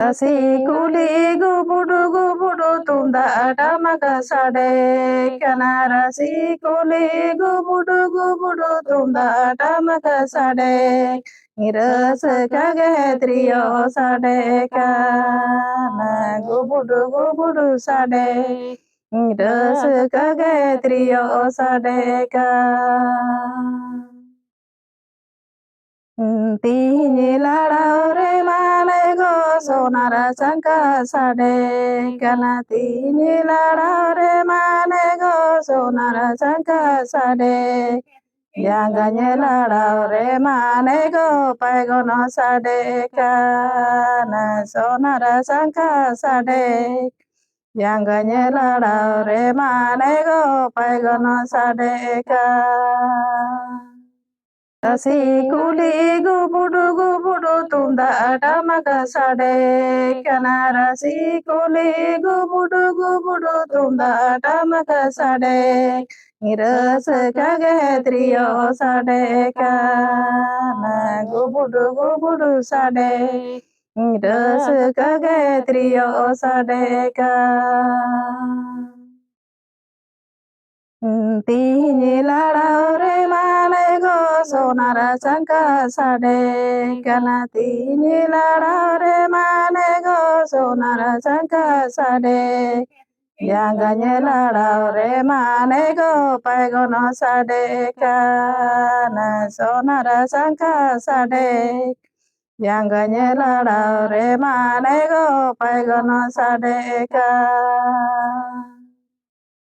Tasi kuli gubudu tunda maka sade kanara si kuli gubudu tunda maka sade ngiras kage trio sade kana gubudu sade ngiras kage trio sade ka Tini lara re mane go sonara sangka sade kana tini lara re mane go sonara sangka sade Yangganya lara re mane go pagono sade kana sonara sangka sade Yangganya lara re mane go pagono sade ka Tasi kuli gubudu tunda maka sade kanara si kuli gubudu tunda maka sade ngiras kage trio sade kana gubudu sade ngiras kage trio sade ka Tini lara re mane go sonara sangka sade kana tini lara re mane go sonara sangka sade Yangganya lara re mane go pagono sade kana sonara sangka sade Yangganya lara re mane go pagono sade ka